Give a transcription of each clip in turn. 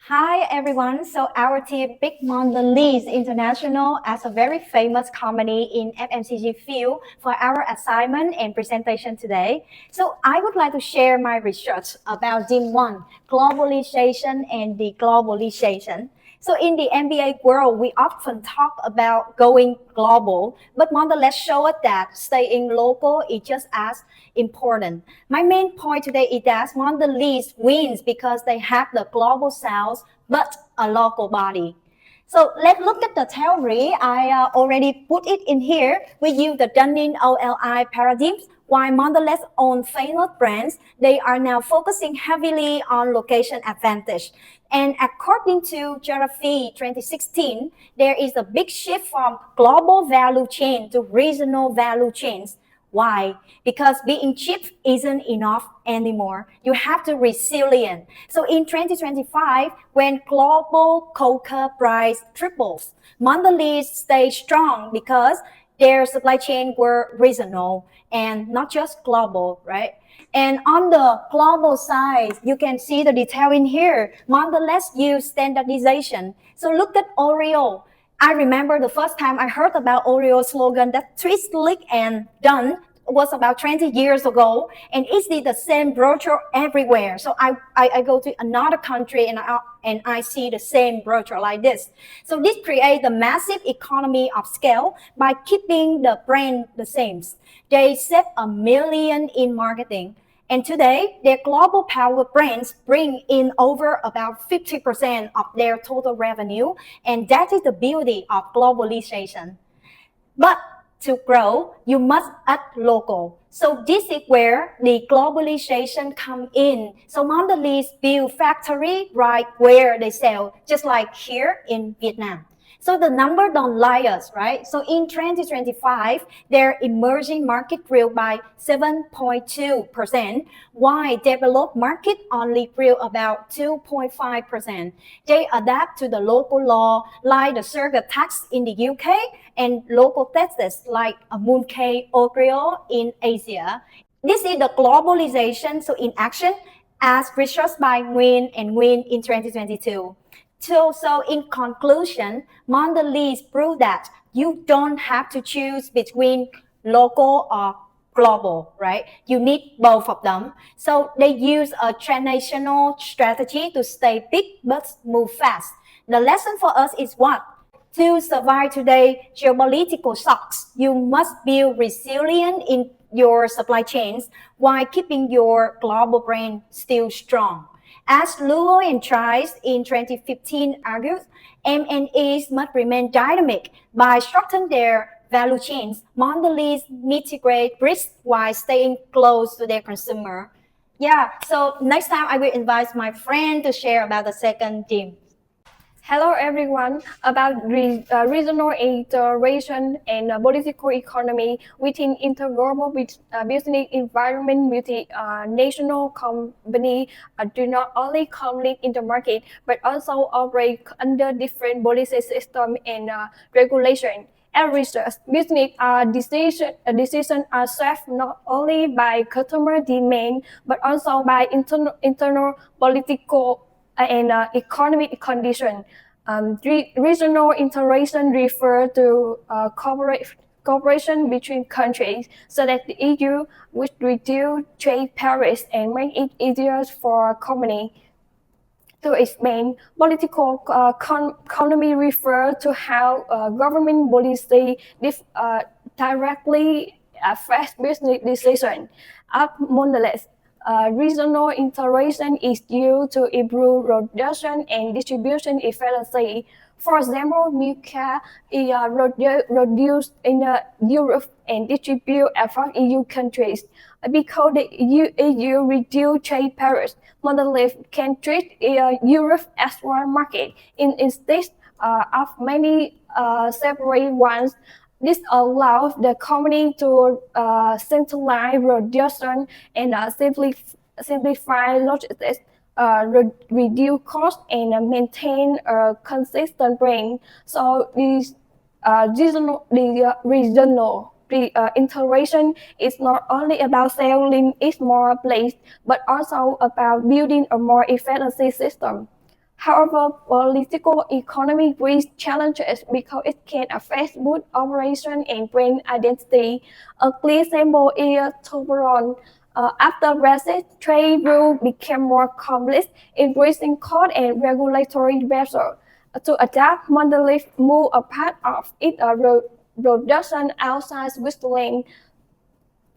Hi everyone. So our team Big Monderlez International as a very famous company in FMCG field for our assignment and presentation today. So I would like to share my research about DIM 1, globalization and deglobalization. So in the MBA world, we often talk about going global, but Mondelez show us that staying local is just as important. My main point today is that Mondelez wins because they have the global sales, but a local body. So let's look at the theory. I already put it in here. We use the Dunning OLI paradigms. While Mondelez own famous brands, they are now focusing heavily on location advantage. And according to Geography 2016, there is a big shift from global value chain to regional value chains. Why? Because being cheap isn't enough anymore. You have to resilient. So in 2025, when global cocoa price triples, Mondelez stayed strong because their supply chain were regional and not just global, right? And on the global side, you can see the detail in here. Mondelez use standardization. So look at Oreo. I remember the first time I heard about Oreo slogan that twist, lick, and done was about 20 years ago, and it's the same brochure everywhere. So I go to another country and I see the same brochure like this. So this creates a massive economy of scale by keeping the brand the same. They save $1 million in marketing. And today, their global power brands bring in over about 50% of their total revenue, and that is the beauty of globalization. But to grow, you must act local. So this is where the globalization come in. So Mondelez build factory right where they sell, just like here in Vietnam. So the number don't lie us, right? So in 2025, their emerging market grew by 7.2%, while developed market only grew about 2.5%. They adapt to the local law, like the surrogate tax in the UK and local taxes like a mooncake Oreo in Asia. This is the globalization, so in action, as researched by Nguyen and Nguyen in 2022. So in conclusion, Mondelez proved that you don't have to choose between local or global, right? You need both of them. So they use a transnational strategy to stay big but move fast. The lesson for us is what? To survive today's geopolitical shocks, you must build resilience in your supply chains while keeping your global brand still strong. As Luo and Trice in 2015 argued, M&Es must remain dynamic by structuring their value chains. Mondelez mitigate risk while staying close to their consumer. Yeah, so next time I will invite my friend to share about the second theme. Hello everyone. About regional integration and political economy within interglobal business environment, multinational company do not only compete in the market but also operate under different policy system and regulation. As research, business decisions are shaped not only by customer demand but also by internal political and economic conditions. Regional integration refers to cooperation between countries so that the EU would reduce trade barriers and make it easier for companies to expand. Political economy refers to how government policy directly affects business decisions. At Mondelez, regional integration is used to improve production and distribution efficiency. For example, milk is produced in Europe and distributed across EU countries. Because the EU reduced trade barriers, Mondelez can treat Europe as one market instead of many separate ones. This allows the company to centralize production and simplify logistics, reduce costs, and maintain a consistent brand. So the integration is not only about selling each more place, but also about building a more efficient system. However, political economy brings challenges because it can affect both operation and brand identity. A clear example is Toblerone. After Brexit, trade rules became more complex, increasing cost and regulatory pressure. To adapt, Monderlez moved a part of its production outside Switzerland.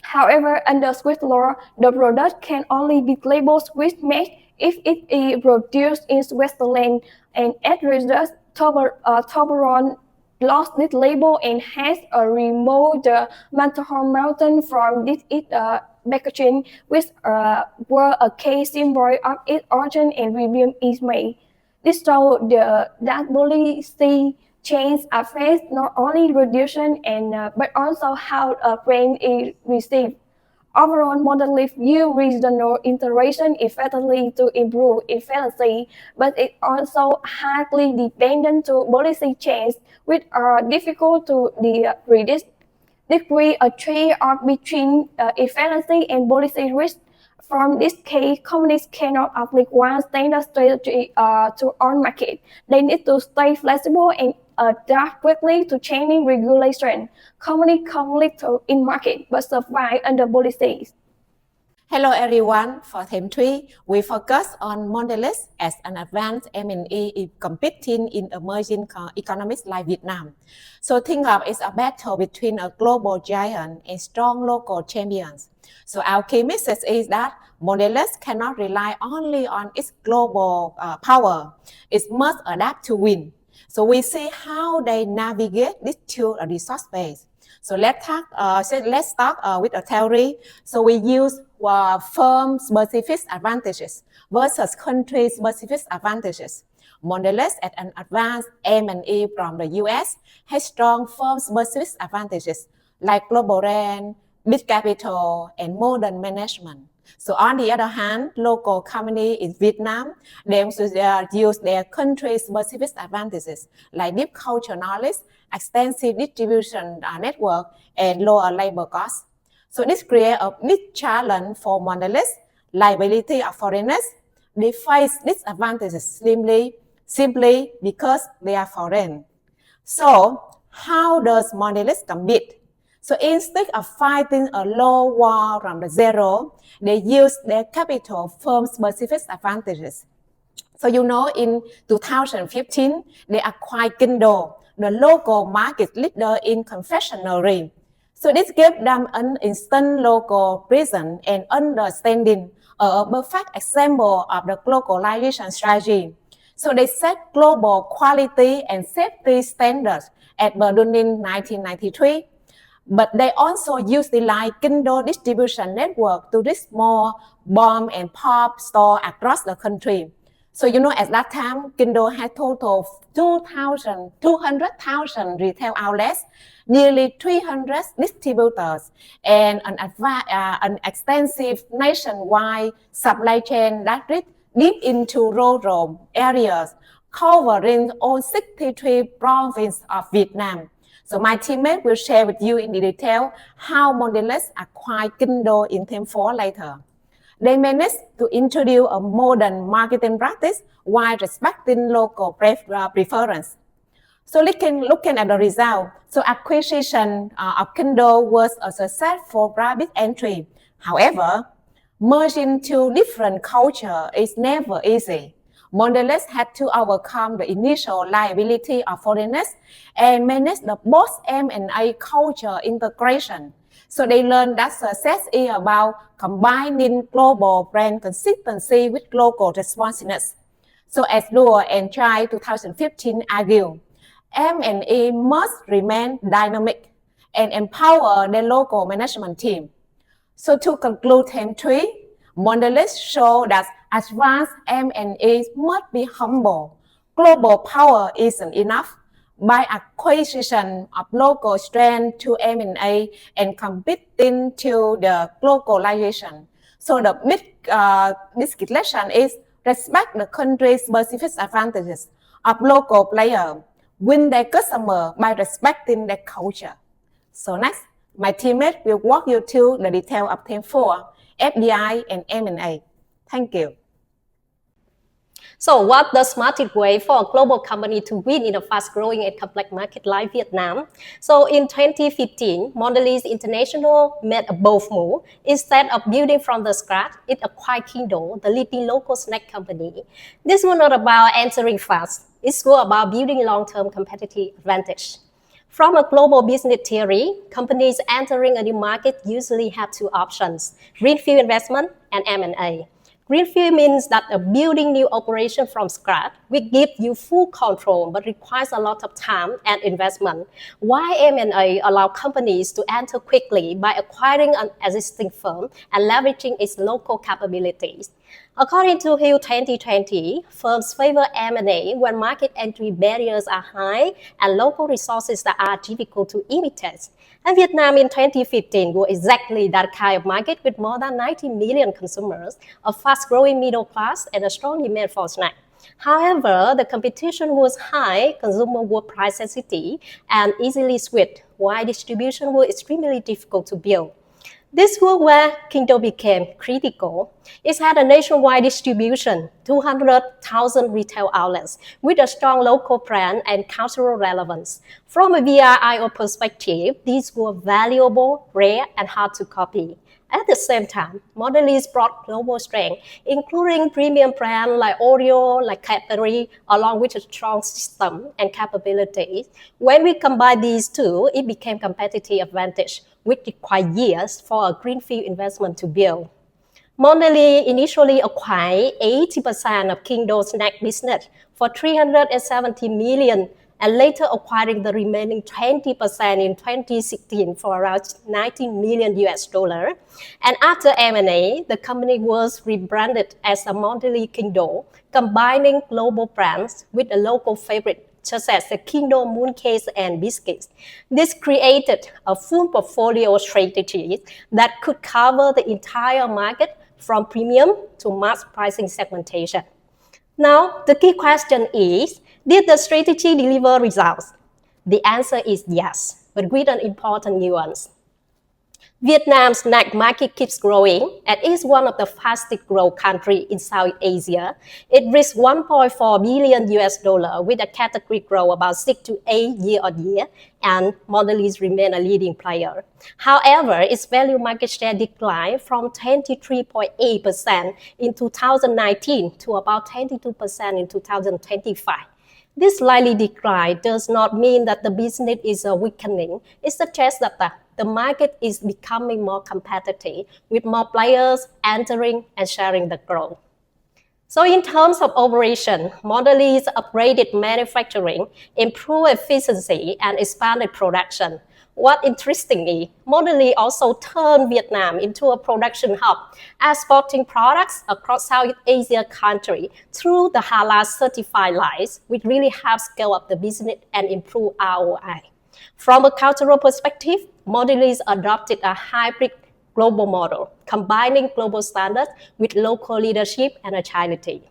However, under Swiss law, the product can only be labeled Swiss made if it is produced in Switzerland, and as a result, Toblerone lost this label and has removed the Matterhorn mountain from its packaging, which were a key symbol of its origin and revealed its made. This shows that policy change affects not only production but also how a brand is received. Overall, Monderlez use regional integration effectively to improve efficiency, but it also highly dependent to policy change, which are difficult to predict. This creates a trade-off between efficiency and policy risk. From this case, companies cannot apply one standard strategy to all markets. They need to stay flexible and adapt quickly to changing regulation. Companies conflict in market but survive under policies. Hello everyone, for theme 3, we focus on Monderlez as an advanced M&E competing in emerging economies like Vietnam. So think of it's a battle between a global giant and strong local champions. So our key message is that Monderlez cannot rely only on its global power. It must adapt to win. So we see how they navigate this two resource base. So let's start with a theory. So we use firm-specific advantages versus country-specific advantages. Monderlez as an advanced M&E from the US has strong firm-specific advantages like global brand, big capital, and modern management. So on the other hand, local companies in Vietnam, they use their country-specific advantages like deep cultural knowledge, extensive distribution network, and lower labor costs. So this creates a big challenge for Monderlez, liability of foreigners. They face disadvantages simply because they are foreign. So how does Monderlez compete? So instead of fighting a low war from the zero, they use their capital firm-specific advantages. So you know, in 2015, they acquired Kindle, the local market leader in confectionery. So this gave them an instant local presence and understanding, a perfect example of the globalization strategy. So they set global quality and safety standards at Berlin in 1993. But they also utilize Kindle distribution network to reach more bomb and pop stores across the country. So you know, at that time, Kindle had total 200,000 retail outlets, nearly 300 distributors, and an extensive nationwide supply chain that reached deep into rural areas, covering all 63 provinces of Vietnam. So my teammate will share with you in detail how Monderlez acquired Kindle in theme 4 later. They managed to introduce a modern marketing practice while respecting local preference. So looking at the result, so acquisition of Kindle was a successful rapid entry. However, merging two different cultures is never easy. Monderlez had to overcome the initial liability of foreigners and manage the post-M&A culture integration. So they learned that success is about combining global brand consistency with local responsiveness. So as Luo and Chai 2015 argue, M&A must remain dynamic and empower the local management team. So to conclude theme 3, Monderlez show that advanced M&A must be humble. Global power isn't enough. By acquisition of local strength to M&A and competing to the globalization. So the big lesson is respect the country's specific advantages of local players. Win their customer by respecting their culture. So next, my teammate will walk you through the detail of theme 4, FDI and M&A. Thank you. So what's the smartest way for a global company to win in a fast-growing and complex market like Vietnam? So in 2015, Monderlez International made a bold move. Instead of building from the scratch, it acquired Kindle, the leading local snack company. This was not about entering fast. It's more about building long-term competitive advantage. From a global business theory, companies entering a new market usually have two options: greenfield investment and M&A. Greenfield means that building new operation from scratch will give you full control but requires a lot of time and investment. While M&A allow companies to enter quickly by acquiring an existing firm and leveraging its local capabilities. According to Hill 2020, firms favor M&A when market entry barriers are high and local resources that are difficult to imitate. And Vietnam in 2015 was exactly that kind of market with more than 90 million consumers, a fast-growing middle class, and a strong demand for snacks. However, the competition was high, consumers were price sensitive, and easily switched, while distribution was extremely difficult to build. This was where Kindle became critical. It had a nationwide distribution, 200,000 retail outlets, with a strong local brand and cultural relevance. From a VRIO perspective, these were valuable, rare, and hard to copy. At the same time, Monderlez brought global strength, including premium brands like Oreo, like Cadbury, along with a strong system and capabilities. When we combine these two, it became competitive advantage, which required years for a greenfield investment to build. Monderlez initially acquired 80% of Kindle's snack business for $370 million and later acquiring the remaining 20% in 2016 for around $19 million. And after M&A, the company was rebranded as a Monderlez Kindle, combining global brands with a local favorite such as the Kindle mooncakes and biscuits. This created a full portfolio strategy that could cover the entire market from premium to mass pricing segmentation. Now, the key question is, did the strategy deliver results? The answer is yes, but with an important nuance. Vietnam's snack market keeps growing and is one of the fastest growing countries in South Asia. It reached $1.4 billion with a category growth about 6 to 8 year on year, and Mondelez remains a leading player. However, its value market share declined from 23.8% in 2019 to about 22% in 2025. This slightly decline does not mean that the business is weakening. It suggests that the market is becoming more competitive, with more players entering and sharing the growth. So in terms of operation, Mondelez upgraded manufacturing, improved efficiency, and expanded production. What interestingly, Monderlez also turned Vietnam into a production hub, exporting products across South Asia countries through the Halal certified lines, which really helps scale up the business and improve ROI. From a cultural perspective, Mondelez adopted a hybrid global model, combining global standards with local leadership and agility.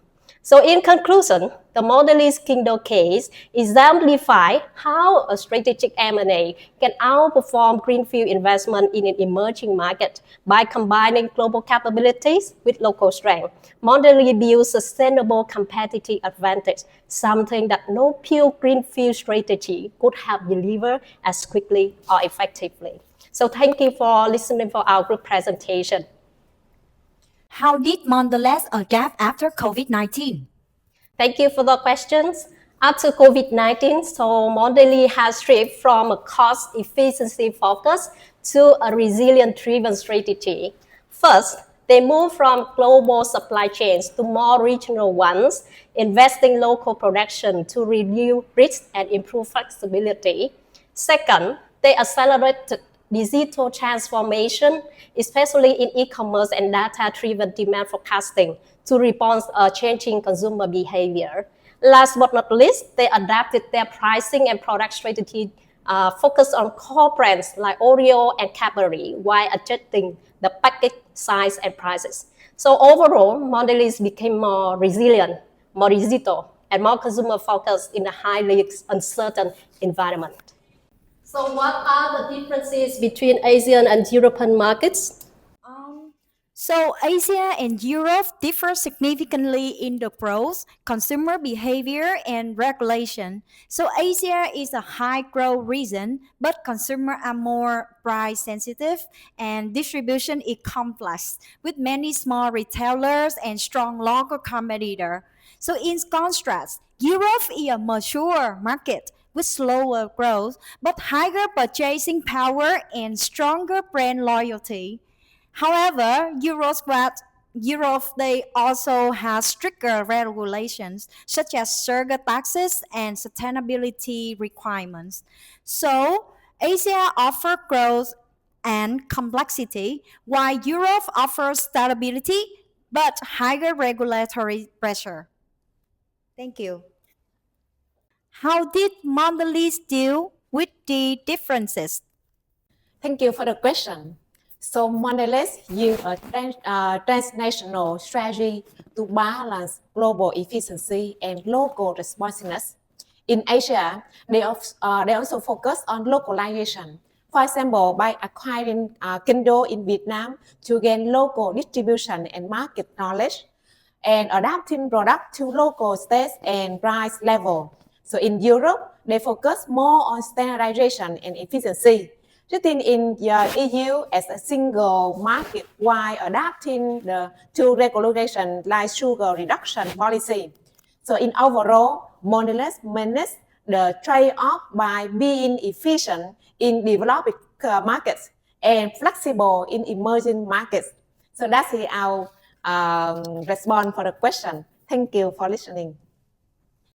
So in conclusion, the Mondelez Kindle case exemplifies how a strategic M&A can outperform greenfield investment in an emerging market by combining global capabilities with local strength. Mondelez builds sustainable competitive advantage, something that no pure greenfield strategy could have delivered as quickly or effectively. So thank you for listening for our group presentation. How did Monderlez adapt after COVID-19? Thank you for the questions. After COVID-19, so Mondelez has shifted from a cost efficiency focus to a resilient-driven strategy. First, they moved from global supply chains to more regional ones, investing local production to reduce risk and improve flexibility. Second, they accelerated digital transformation, especially in e-commerce and data-driven demand forecasting, to respond to changing consumer behavior. Last but not least, they adapted their pricing and product strategy focused on core brands like Oreo and Cadbury while adjusting the package size and prices. So overall, Mondelez became more resilient, more digital, and more consumer-focused in a highly uncertain environment. So what are the differences between Asian and European markets? So Asia and Europe differ significantly in the growth, consumer behavior, and regulation. So Asia is a high growth region, but consumers are more price sensitive and distribution is complex with many small retailers and strong local competitors. So in contrast, Europe is a mature market with slower growth but higher purchasing power and stronger brand loyalty. However, Europe they also has stricter regulations such as surrogate taxes and sustainability requirements. So Asia offers growth and complexity, while Europe offers stability but higher regulatory pressure. Thank you. How did Mondelez deal with the differences? Thank you for the question. So Monderlez use a transnational strategy to balance global efficiency and local responsiveness. In Asia, they also focus on localization. For example, by acquiring Kindle in Vietnam to gain local distribution and market knowledge, and adapting product to local states and price level. So in Europe, they focus more on standardization and efficiency, treating in the EU as a single market while adapting to regulation like sugar reduction policy. So in overall, Mondelez manages the trade-off by being efficient in developed markets and flexible in emerging markets. So that's our response for the question. Thank you for listening.